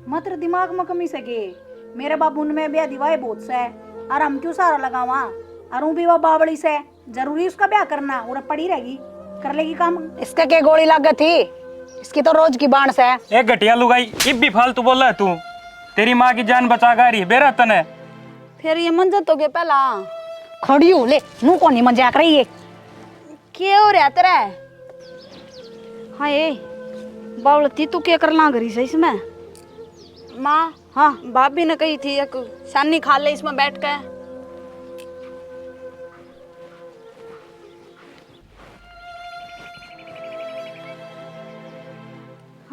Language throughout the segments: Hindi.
मत दिमाग में कमी सके। मेरे बाबू ने ब्याह दिवाए बहुत से और हम क्यों सारा लगावा। और भी वो बावड़ी से जरूरी उसका ब्याह करना और पड़ी रहेगी कर लेगी काम। इसका क्या गोली लग थी? इसकी तो रोज की बांस है। एक घटिया लुगाई इब भी फालतू बोल रहा है तू। तेरी माँ की जान बचा गा रही बेरा तने। फिर ये मंजत हो गया पहला खड़ी हो ले मुंह को नहीं मजाक रही है। क्या हो रहा तेरा? हाँ ये बावलती तू क्या करना करी से इसमें? माँ हाँ भाभी ने कही थी एक सानी खा ले इसमें बैठ के।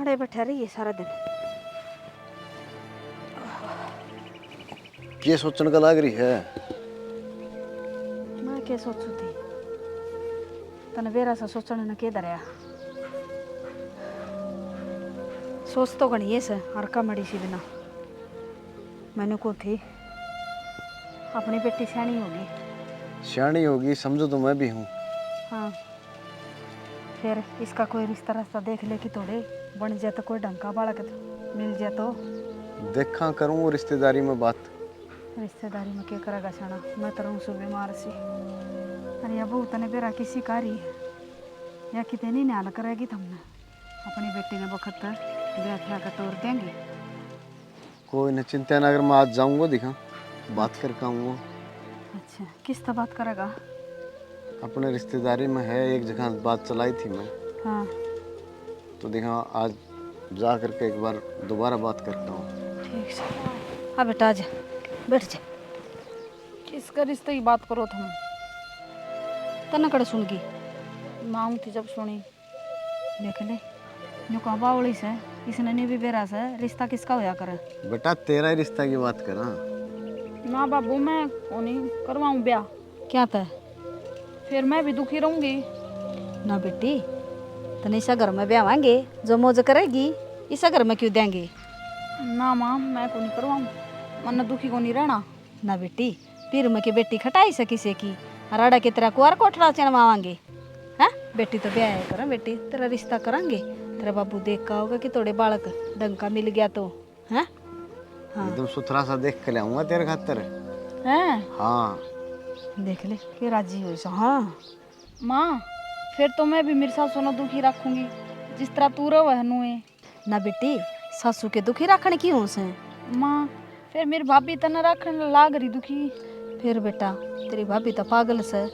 अरे बैठा रही है सारा दिन। ये सोचने का लाग रही है। मैं क्या सोचू थी तने बेरा सा सोचने न के दरिया सोच तो गणी से हरका मड़ी सी बिना मैंने को थी अपनी बेटी सियाणी होगी। सियाणी होगी समझो तो मैं भी हूँ। हाँ फिर इसका कोई रिश्ता रास्ता देख ले कि थोड़े बन जाए तो कोई ढंग का बालक मिल जाए तो देखा करूँ वो रिश्तेदारी में बात। रिश्तेदारी में क्या करेगा साना? मैं तो रहूँ सो बीमार सी। अरे अब तने बेरा किसी कारी है या कितने नहीं न्याल करेगी तुमने अपनी बेटी ने वक्त ब्याह थिया का तोड़ देंगे। कोई न चिंता ना अगर मैं आज जाऊँगा दिखा बात करके आऊँगा। अच्छा किस तरह बात करेगा? अपने रिश्तेदारी में है एक जगह बात चलाई थी मैं। हाँ तो देखा आज जा करके एक बार दोबारा बात करता हूँ। ठीक से। हाँ बेटा आजा बैठ जा। किसका रिश्ते की बात करो तुम? तना कड़े सुन गई माँ थी जब सुनी। देख ले न्यू कहा बावली से इसने नहीं भी बेरा से रिश्ता किसका होया करे? बेटा तेरा ही रिश्ता की बात करा। ना बाबू मैं नहीं करवाऊँ ब्याह। क्या था? फिर मैं भी दुखी रहूंगी। ना बेटी तने इसा घर में ब्यावांगे जो मौज करेगी इसा घर में क्यों देंगे? ना माँ मैं को नहीं करवाऊँ मन दुखी को नहीं रहना। ना बेटी पीर में की बेटी खटाई से किसे की राड़ा की तरह कुआर कोठरा चनवावांगे। हाँ बेटी तो ब्याह करें बेटी तेरा रिश्ता करेंगे। तेरा बाबू देख का होगा कि थोड़े बालक डंका मिल गया तो हैं? हाँ एकदम सुथरा सा देख के लाऊंगा तेरे खातर। हैं? हाँ देख ले कि राजी हो सो। हाँ माँ फिर तो मैं भी मेरी सासू ने दुखी रखूंगी जिस तरह तू रहो हनु है। ना बेटी सासू के दुखी रखने की हो से? माँ फिर मेरी भाभी तना रखने लाग रही दुखी। फिर बेटा तेरी भाभी तो पागल से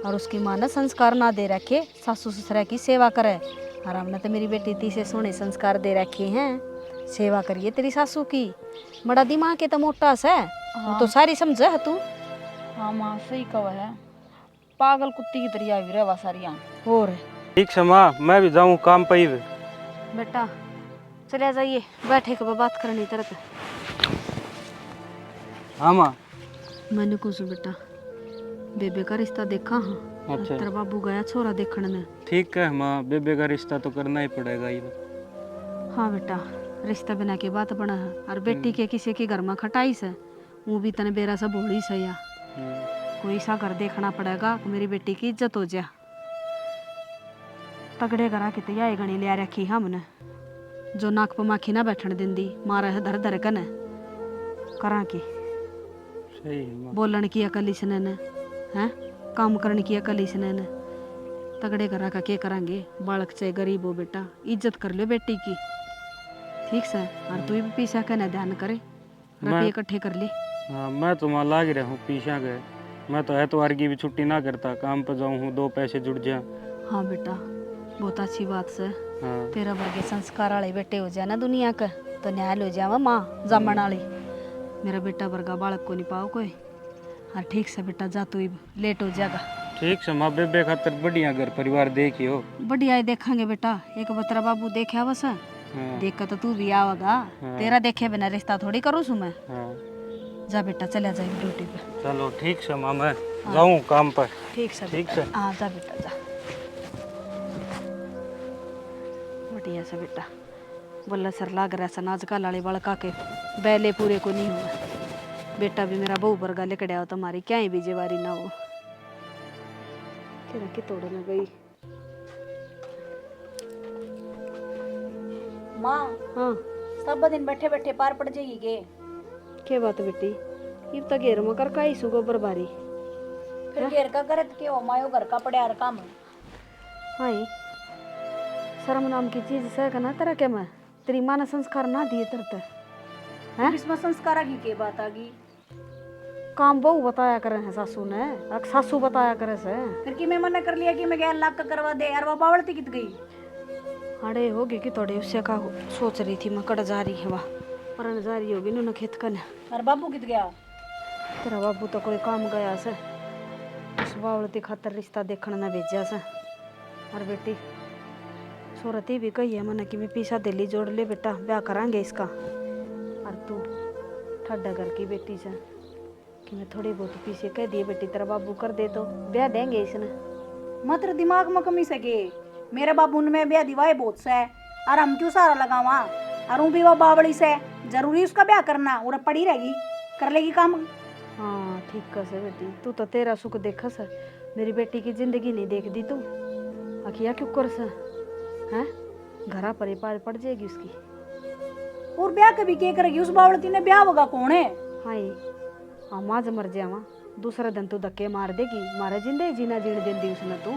और उसकी माँ ने संस्कार ना दे रखे सासू ससुरा की सेवा करे। और हमने तो मेरी बेटी तीसरे सोने संस्कार दे रखे हैं सेवा करिए तेरी सासू की। बड़ा दिमाग के तो मोटा से वो तो सारी समझे है तू। हाँ माँ सही कहा है पागल कुत्ती की तरह भी रवा सारिया। और ठीक से माँ मैं भी जाऊँ काम पे ही। बेटा चले जाइए बैठे के बात करनी तरत। हाँ माँ। मैंने कुछ बेटा बेबे का रिश्ता देखा। हाँ अच्छा तेरा बाबू गया छोरा देखने ने। ठीक है माँ बेबे का रिश्ता तो करना ही पड़ेगा ये। हाँ बेटा रिश्ता बिना की बात बना है और बेटी के किसी के घर में खटाई से वो भी तने बेरा सा बोली से या कोई सा घर देखना पड़ेगा कि मेरी बेटी की इज्जत हो जा। तगड़े करा के तैयार गणी लिया रखी हमने जो नाक पर माखी ना बैठन देंदी मारा है धर धर कने करा की सही है माँ। बोलन की अकल इसने ने हैं काम करने की अकल इसने ने तगड़े करा का क्या करांगे? बालक चाहे गरीब हो बेटा इज्जत कर लो बेटी की। ठीक से और तू भी पीछा के ना ध्यान करे रुपये इकट्ठे कर ले। हाँ मैं तो वहाँ लाग रहा हूँ पीछा गए। मैं तो एतवार की भी छुट्टी ना करता काम पर जाऊँ हूँ 2 पैसे जुड़ जाए। हाँ बेटा बहुत अच्छी बात से हाँ तेरा वर्गे संस्कार वाले बेटे हो जाए ना दुनिया का तो न्याय हो जावा माँ जमन वाली। मेरा बेटा वर्गा बालक को नहीं पाओ कोई। और ठीक से बेटा जा तू लेट हो जाएगा। ठीक से माँ बेबे खातर बढ़िया घर परिवार देखियो। बढ़िया ही देखेंगे बेटा एक बतरा बाबू देखे बस हाँ देख कर तो तू भी आवेगा। तेरा देखे बिना रिश्ता थोड़ी करूँ सु मैं। हाँ जा बेटा चले जाए ड्यूटी पे। चलो ठीक से माँ मैं जाऊँ काम पर। ठीक से ठीक बेटा। से। हाँ जा बेटा जा बढ़िया से बेटा बोला सर लाग रहा सन आजकल वाले बड़का के बैले पूरे को नहीं हुआ। बेटा भी मेरा बहू वर्गा लिकड़ा हो तुम्हारी क्या ही बीजेवारी ना हो कि तोड़ने गई। माँ हाँ सब दिन बैठे बैठे पार पड़ जाएगी के। के बात बेटी, इब तक घेर मकर का ही सुगो बरबारी। फिर घेर का करत के हो मायो घर का पड़े हर काम। हाई शर्म नाम की चीज से कहना तेरा क्या मैं तेरी माँ ने संस्कार ना दिए तरते हैं। इसमें संस्कार की के बात आ गई। काम बहू बताया करे हैं सासू ने, अक सासू बताया करे से। फिर कि मैं मना कर लिया कि मैं 11 लाख का करवा दे यार, वो बावड़ती कित गई। अरे होगी कि थोड़े उससे का सोच रही थी मैं कड़ जा रही है, वाह पर जा रही होगी न खेत कने। और बाबू कित गया। तेरा बाबू तो कोई काम गया से, उस बावड़ती खातर रिश्ता देखने न भेजा से। और बेटी सूरती भी कही है मैंने कि मैं पीछा दिल्ली जोड़ ले बेटा, ब्याह करांगे इसका। और तू ठड्डा घर की बेटी से कि मैं थोड़ी बहुत पीछे कह दिए बेटी तेरा बाबू कर दे तो ब्याह देंगे इसने। मात्र दिमाग में कमी सके। मेरे बाबू ने ब्याह दिवाए बहुत से और हम क्यों सारा लगावा। और भी वो बावड़ी से जरूरी उसका ब्याह करना और पड़ी रहेगी कर लेगी काम। हाँ ठीक कसे बेटी, तू तो तेरा सुख देखा सा, मेरी बेटी की जिंदगी नहीं देख दी तू। अखिया क्यों कर सा हैं, घरा पर ही पार पड़ जाएगी उसकी। और ब्याह कभी के करेगी उस बावड़ती ने, ब्याह होगा कौन है। हाई हम आज मर जावा दूसरा दिन तू धक्के मार देगी, मारे जिंदे जीना जीण देंदी उसने, तू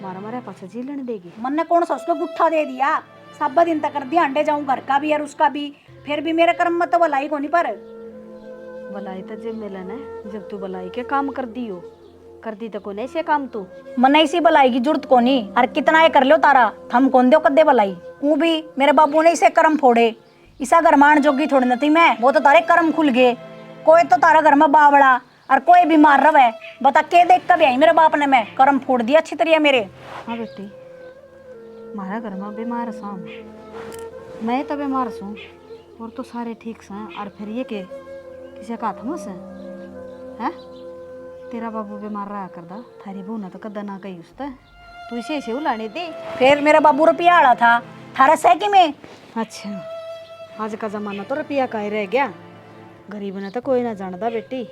मारा मारे पास जी लेने देगी। मन ने कौन सा उसको गुट्ठा दे दिया। सब दिन तक कर दिया अंडे जाऊं घर का भी और उसका भी, फिर भी मेरे कर्म में तो भलाई को नहीं। पर भलाई तो जब मिलन है जब तू भलाई के काम कर दी हो, कर दी तो को नहीं से काम तू। मन इसी भलाई की जरूरत को नहीं। और कितना ये कर लो तारा थम कौन दो कदे भलाई। वो भी मेरे बाबू ने इसे कर्म फोड़े, इसा घर मान जोगी थोड़ी न थी मैं, वो तो तारे कर्म खुल गए। कोई तो तारा घर में बावड़ा और कोई बीमार रवे, बता के देख कभी आई मेरे बाप ने मैं कर्म फोड़ दिया अच्छी तरह मेरे। हाँ बेटी मारा घर में बीमार सा, मैं तो बीमार सूँ और तो सारे ठीक सा। और फिर ये के किसी का हाथ से है, तेरा बाबू बीमार रहा करदा, थारी बहू ने तो कदा ना कही उसते, तू इसे ऐसे उलाने दे। फिर मेरा बाबू रुपया आड़ा था थारा सैकी में। अच्छा आज का जमाना तो रुपया का ही रह गया, गरीब ने तो कोई ना जानता बेटी।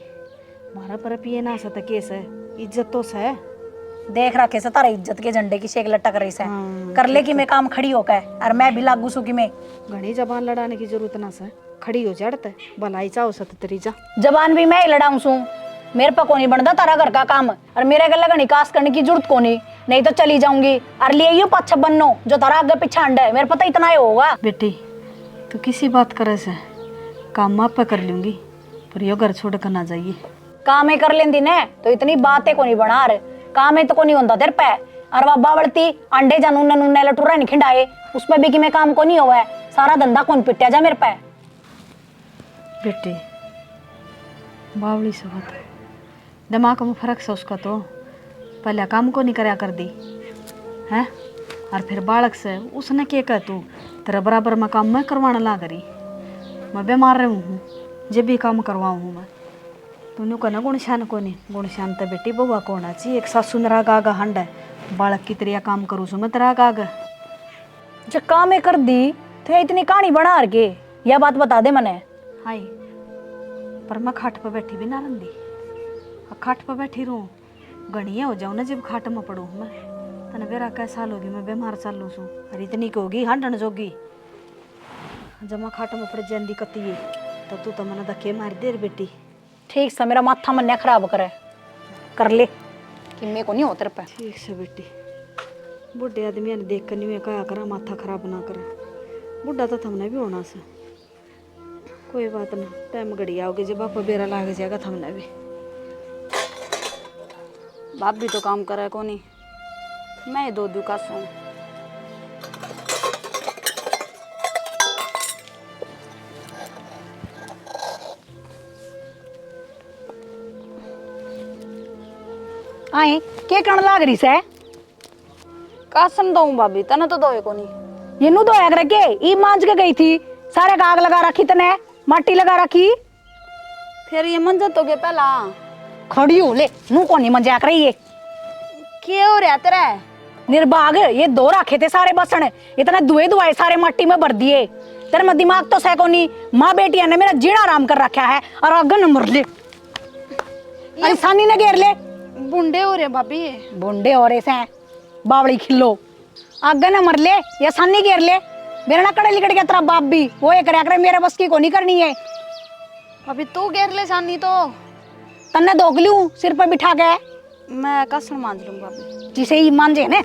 मारा पर रुपये ना सत केस है, इज्जत तो है। देख रखे से तारा इज्जत के झंडे की शेक लटक रही से। हाँ, कर ले कि मैं काम खड़ी होकर और मैं भी लागू सू की में। घनी जबान लड़ाने की जरूरत ना से, खड़ी हो जड़ते भलाई चाहो सत तेरी जा। जबान भी मैं ही लड़ाऊं सू, मेरे पर को नहीं बनता तारा घर का काम। और मेरे गले का निकास करने की जरूरत को नहीं तो चली जाऊंगी। और लिए यू पच्छ बनो जो तारा आगे पीछे अंडा है, मेरे पता इतना ही होगा। बेटी तू किसी बात करे से काम माप पे कर लूंगी, पर यो घर छोड़ कर ना जाइए। काम ही कर लेंदी ने तो इतनी बातें को नहीं बना रहे, काम ही तो को नहीं होता तेरे पे। और वह बावड़ती अंडे जा नूने नूने लटूरा नहीं खिंडाए, उसमें भी कि मैं काम को नहीं हुआ है, सारा धंधा कौन पिटिया जा मेरे पे। बेटी बावली से बात दिमाग में फर्क से उसका, तो पहले काम को नहीं करया कर दी है। और फिर बालक से उसने क्या कह तू तेरा बराबर में काम मैं करवाने ला करी, मैं बीमार रही हूँ जब भी काम करवाऊँ हूँ मैं। तूने कहना गुण शान को नहीं, गुण शान तो बेटी बउआ को होना चाहिए। एक सासू ने राग आगा हंड है, बालक की तरह काम करूँ सो मैं तेरा आगा। जब काम ही कर दी तो इतनी कहानी बना के यह बात बता दे मने। हाय पर मैं खाट पर बैठी भी ना रंदी, खाट पर बैठी रहूँ गणिया हो जाऊँ ना जब खाट में पड़ूँ मैं। तना बेरा कै साल होगी मैं बीमार चालू सू, और इतनी की होगी हंडन जोगी। जब मैं खाट में पड़ जाती कती है तो तू तो मैंने धक्के मार दे बेटी। ठीक से मेरा माथा मन खराब करे, कर ले कि मेरे को नहीं हो तेरे पे। ठीक से बेटी, बुढ़े आदमी ने देख कर नहीं कहा करा माथा खराब ना करे, बुढ़ा तो थमने भी होना से। कोई बात ना, टाइम घड़ी आओगे जब आप बेरा लाग जाएगा थमने भी। बाप भी तो काम करे को नहीं, मैं दो दुका सू। आए के कण लाग रही से कासन दऊं भाभी, तने तो दोए को नहीं। ये नु दो आग रखे ई मांझ के गई थी, सारे का आग लगा रखी तने, माटी लगा रखी। फिर ये मंजत हो गया पहला खड़ी हो ले नु को नहीं मजाक रही है। क्या हो रहा तेरा? निर्भाग ये दो रखे थे सारे बसन, इतने दुए दुआए सारे मट्टी में भर दिए। तेरे में दिमाग तो सैको नहीं, माँ बेटिया ने मेरा जीना आराम कर रखा है और अगन मर ले इंसानी ने घेर ले। बुंडे हो रहे भाभी, बुंडे हो रहे से बावड़ी खिलो, अगन मर ले या सानी घेर ले। मेरा ना कड़े लिकड़ गया तेरा बाप भी, वो ये करे मेरे बस की को नहीं करनी है। अभी तू घेर ले सानी तो तन्ने धोक लूं सिर पर बिठा के, मैं कसम मान लूंगा अभी। जिसे ही मान जे ने।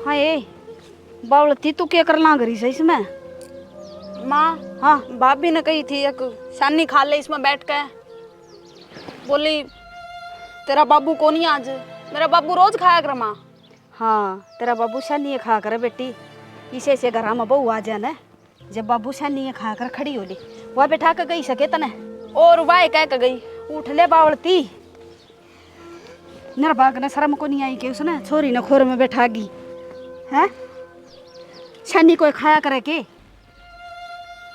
हाँ ये बावलती तू क्या करना करी से इसमें? माँ हाँ भाभी ने कही थी एक सानी खा ले इसमें बैठ के, बोली तेरा बाबू को नहीं आज, मेरा बाबू रोज खाया कर माँ। हाँ तेरा बाबू शानी खा कर बेटी, इसे से घर में बहू आ जाना, जब बाबू शानी खा कर खड़ी हो ली वह बैठा कर गई सके तने। और वाह कह के गई, उठ ले बावलती, नरबाग ने शर्म को नहीं आई कि उसने छोरी ने खोर में बैठा गी है। शानी कोई खाया करे के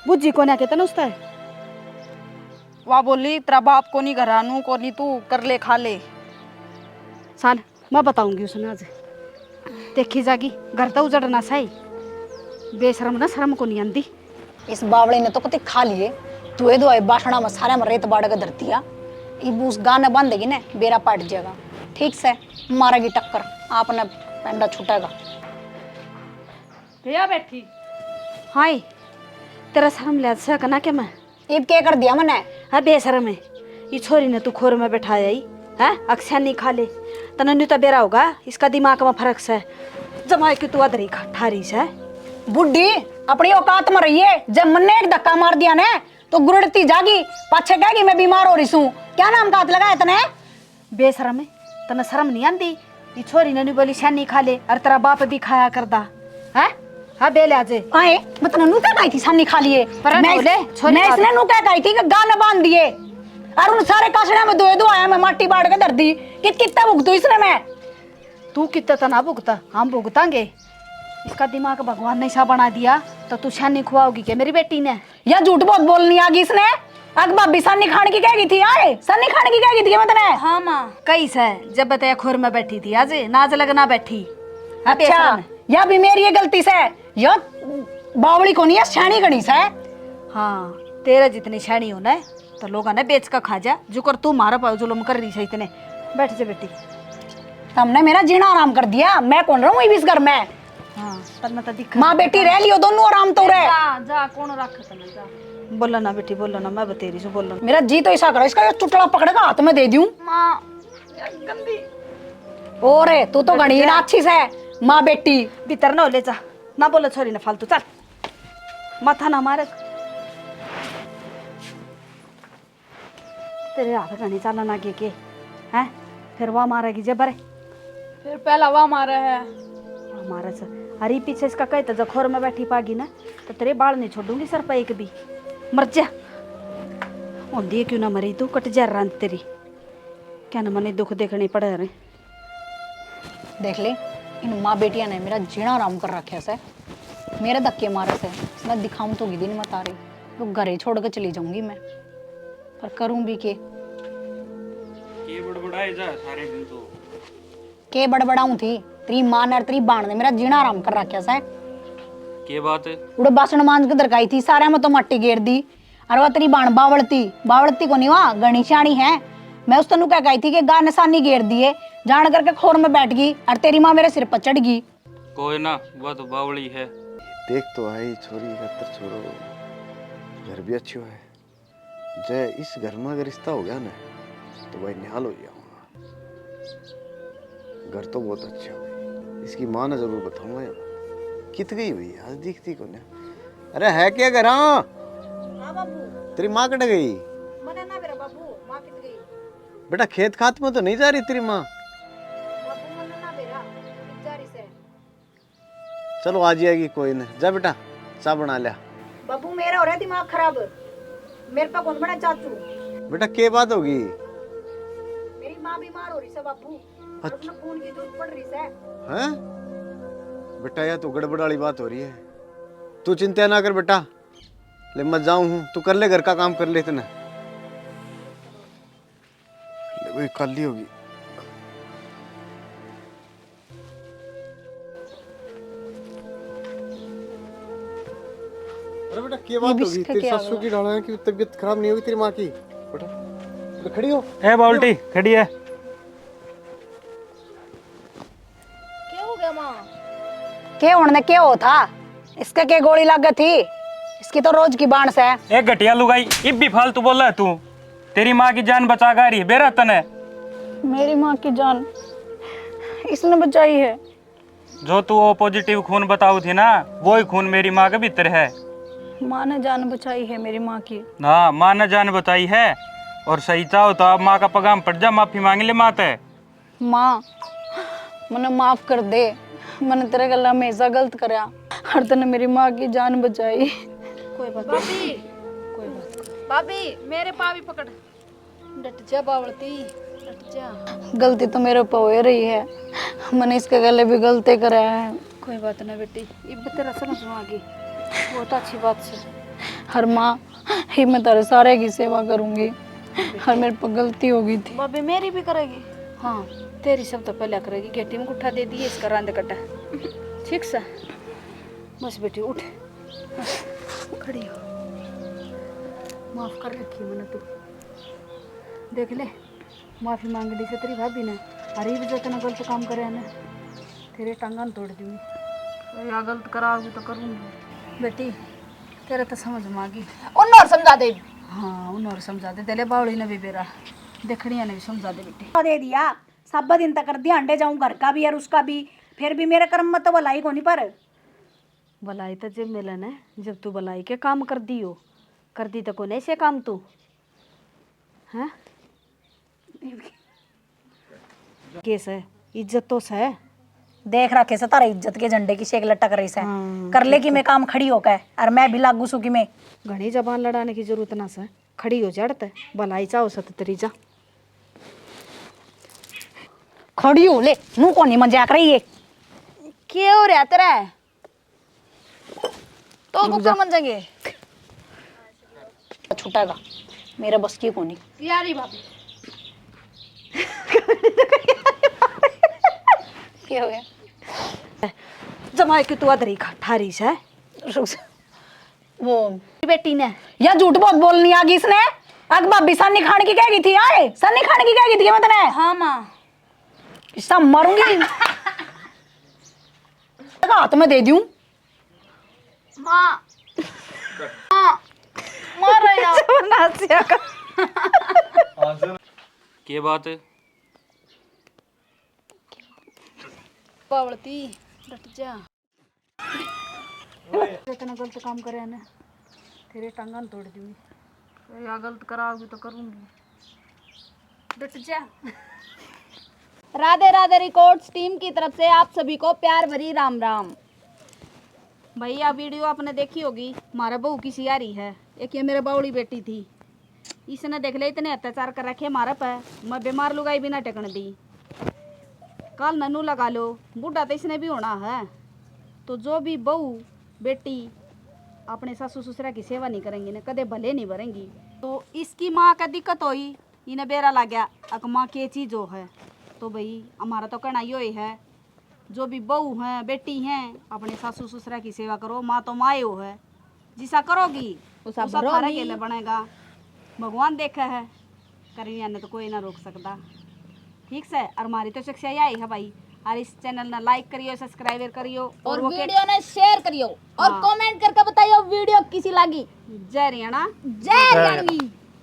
बुज्जी को ना कहते ना उसका। वाह बोली तेरा बाप को नहीं घर आनू को नहीं, तू कर ले खा ले। साल मैं बताऊंगी उसने आज, देखी जागी घर तो उजड़ना सही, बेशरम ना शर्म को नहीं आंदी। इस बावड़ी ने तो कति खा लिए, तू दो बासना में सारे में रेत बाड़ के धरतिया, इब उस गाने बांधेगी ने बेरा पाट जाएगा, ठीक से मारेगी टक्कर, आपने पेंडा छूटेगा। भैया बैठी हाय तेरा शर्म ले सकना क्या मैं? इब क्या कर दिया मैंने? हाँ बेशरम है ये छोरी ने तू खोर में बैठाया ही है, अक्सर नहीं खा ले तना नहीं तो बेरा होगा, इसका दिमाग में फर्क से जमाए कि तू अदरी ठारी से। बुढ़ी अपनी औकात में रही है, जब मन्ने एक धक्का मार दिया ने तो गुरड़ती जागी, पाछे कहेगी मैं बीमार हो रही हूँ, क्या नाम का हाथ लगाया तने? बेशरम है तना शर्म नहीं आंदी, ये छोरी ने नहीं बोली शानी खा ले और तेरा बाप भी खाया करदा है। हाँ बेले आजे आए मैं तने नु क्या कही थी सानी खा लिए, पर मैं बोले, छोरी मैं खा इसने नु क्या कही थी कि गाने बांध दिए और उन सारे कासड़े में दो आया, मैं माटी बाड़ के धर दी, कितना भुगतू इसने मैं? तू कितना तना भुगता, हम भुगतांगे, इसका दिमाग भगवान ने सा बना दिया तो तू शानी खुआओगी क्या मेरी बेटी ने? या झूठ बहुत बोलनी आ गई इसने, अग भाभी सानी खाने की कह गई थी, आए सानी खाने की कह गई थी मैं तने। हाँ माँ कई से जब बताया खोर में बैठी थी आज नाज लगना बैठी। अच्छा या भी मेरी ये गलती से, या बावड़ी को नहीं है शानी गणी से। हाँ तेरा जितनी शानी होना है तो लोगों ने बेच का खा जा, जो कर तू मारा पाओ जुलम कर रही है इतने। बैठ जा बेटी। तुमने मेरा जीना आराम कर दिया, मैं कौन रहूं इस घर में? हाँ तब तो दिखा माँ बेटी रह लियो दोनों आराम तो रहे। जा जा कौन रख तने जा। बोलो ना बेटी बोलो ना, मैं बतेरी से बोलो। मेरा जी तो ऐसा करो, इसका ये चुटड़ा पकड़ के हाथ में दे दूं। माँ गंदी और तू तो घड़ी ना अच्छी से माँ बेटी। भीतर ना ले जा ना, बोलो छोरी ने फालतू, चल माथा ना मारे तेरे हाथ कहीं चला ना के हैं, फिर वह मारेगी जबर फिर पहला वाह मारा है। हमारा से अरे पीछे इसका कहता जब खोर में बैठी पागी ना तो तेरे बाल नहीं छोड़ूंगी सर पर एक भी, मर जा होंदी क्यों ना मरी तू, कट जा रांत तेरी, क्या ना मने दुख देखने पड़े रहे। देख ले इन माँ बेटिया ने मेरा जीना आराम कर रखे से, मेरे धक्के मारे से मैं दिखाऊं तो गिदी नहीं मता रही, तो घर ही छोड़ के चली जाऊंगी मैं, पर करूं भी के बड़बड़ाए जा सारे दिन तो के बड़बड़ाऊं थी, तेरी माँ ने तेरी बाण ने मेरा जीना आराम कर रखा से। के बात है? उड़े बासन मांझ के दरकाई थी सारे में तो मट्टी घेर दी, और वह तेरी बाण बावड़ती को नहीं वहाँ गणी शानी है, मैं उस तनु क्या कही थी कि गा निशानी घेर दिए, जान करके खोर में बैठ गई और तेरी माँ मेरे सिर पर चढ़ गई। कोई ना वह तो बावली है। देख तो आई छोरी खतर छोड़ो, घर भी अच्छो है, जय इस घर में अगर रिश्ता हो गया ना तो भाई निहाल हो जाऊंगा। घर तो बहुत अच्छा हुई, इसकी माँ ने जरूर बताऊंगा ये बात। कित गई हुई आज दिखती को ना? अरे है क्या घर? हाँ तेरी माँ कट गई बेटा, खेत खात में तो नहीं जा रही तेरी माँ? चलो आ जाएगी, कोई नहीं, जा बेटा चाय बना लिया। बाबू मेरा हो रहा है दिमाग खराब, मेरे पे कौन बना चाचू? बेटा क्या बात होगी? मेरी माँ बीमार हो रही है बाबू, अपना खून की जरूरत पड़ रही है। हैं? बेटा यह तो गड़बड़ वाली बात हो रही है, तू चिंता ना कर बेटा, ले मैं जाऊं हूँ, तू कर ले घर का काम कर ले इतना, वही कल ही होगी। अरे बेटा क्या बात होगी? तेरी ससुर की डाला की तबीयत खराब नहीं होगी तेरी माँ की? बेटा तो खड़ी हो। ए बाउल्टी खड़ी है। क्या उन्होंने क्या हो था? इसके क्या गोली लग गई थी? इसकी तो रोज की बांस है। एक घटिया लुगाई इब भी फालतू बोल रहा है तू। तेरी माँ की जान बचा गा रही है बेरा तने। मेरी माँ की जान इसने बचाई है। जो तू ओ पॉजिटिव खून बताऊ थी ना, वही खून मेरी माँ के भीतर है। माँ ने जान बचाई है मेरी माँ की। हाँ, माँ ने जान बचाई है। और सही चाहो तो आप माँ का पगाम पड़ जा, माफी मांग ले माँ ते। माँ मने माफ कर दे, मैंने तेरे गला हमेशा गलत करा। हर तने मेरी माँ की जान बचाई। कोई बात नहीं, कोई बात भाभी मेरे पा भी पकड़। नहीं। डट जा बावलती, डट जा। गलती तो मेरे ऊपर हो रही है, मैंने इसके गले भी गलती करा है। कोई बात ना बेटी, इब तेरा समझ में आ गई, बहुत अच्छी बात से। हर माँ ही मैं तेरे सारे की सेवा करूंगी। हर मेरे पर गलती हो गई थी। भाभी मेरी भी करेगी? हाँ, तेरी सब तो पहले करेगी। गेटी में गुट्ठा दे दिए इसका रांद कटा। ठीक सा, बस बेटी उठ, खड़ी हो। माफ कर रखी मैंने, तू देख ले, माफी मांग ली से तेरी भाभी ने। अरे वजह तेना गलत काम करे ना, तेरे टांगन तोड़ दूंगी। या गलत कराओगी तो करूँगी। बेटी तेरा तो समझ में आ गई। उन और समझा दे। हाँ, उन और समझा दे। तेरे बावड़ी ने भी बेरा देखड़िया ने भी समझा दे बेटी। दे दिया सब दिन तक कर दिया, अंडे जाऊं घर का भी और उसका भी। फिर भी मेरे कर्म में तो भलाई को नहीं। पर भलाई तो जब मिलन है, जब तू भलाई के काम कर दी हो। कर दी तो को नहीं से काम तू हैं? केस है, इज्जत तो है। देख रखे से तारा इज्जत के झंडे की शेक लटक रही से। हाँ, कर ले कि मैं काम खड़ी होकर, और मैं भी लागू सू कि मैं घनी जबान लड़ाने की जरूरत ना से, खड़ी हो जड़त है। भलाई चाहो सत तेरी जा। खड़ी हो ले। मुंह को नहीं मजाक रही है। क्या हो रहा तेरा? तो कुकर मन जाएंगे छुटेगा मेरा बस की कोनी। यारी भाभी क्या हो गया? जमाए के तू अधरी ठारी से वो बेटी ने या झूठ बहुत बोलनी आ गई इसने। अग भाभी सन्नी खाने की कह गई थी? आए सन्नी खाने की कह गई थी मैं तने? हाँ माँ सब मारूंगी। हाथ में दे दूं। माँ मार रहा के बात है? बावलती डट जा। इतना गलत काम करे ना, तेरे टांगन तोड़ दूंगी। या गलत कराओगी तो करूंगी। डट जा। राधे राधे रिकॉर्ड्स टीम की तरफ से आप सभी को प्यार भरी राम राम। भैया वीडियो आपने देखी होगी, हमारा बहू की सियारी है। एक ये मेरे बावड़ी बेटी थी, इसने देख ले इतने अत्याचार कर रखे हमारा पे। मैं बीमार लुगाई भी ना टेकन दी। कल ननू लगा लो, बूढ़ा तो इसने भी होना है। तो जो भी बहू बेटी अपने सासू ससुरा की सेवा नहीं करेंगी ना, कदे भले नहीं भरेंगी। तो इसकी माँ का दिक्कत हुई, इन्हें बेरा लग गया अक माँ के चीज जो है। तो भाई हमारा तो कहना यो ही है, जो भी बहू हैं बेटी हैं अपने सासू ससुरा की सेवा करो। माँ तो माँ हो है, जिसा करोगी उसा थारे के लिए बनेगा। भगवान देखा है, करिया ने तो कोई ना रोक सकता। ठीक से, और हमारी तो शिक्षा यही है भाई। और इस चैनल ना लाइक करियो, सब्सक्राइब करियो और वो वीडियो ने शेयर करियो और कमेंट करके बताइयो वीडियो किसी लगी। जय हरियाणा। जय हरियाणवी।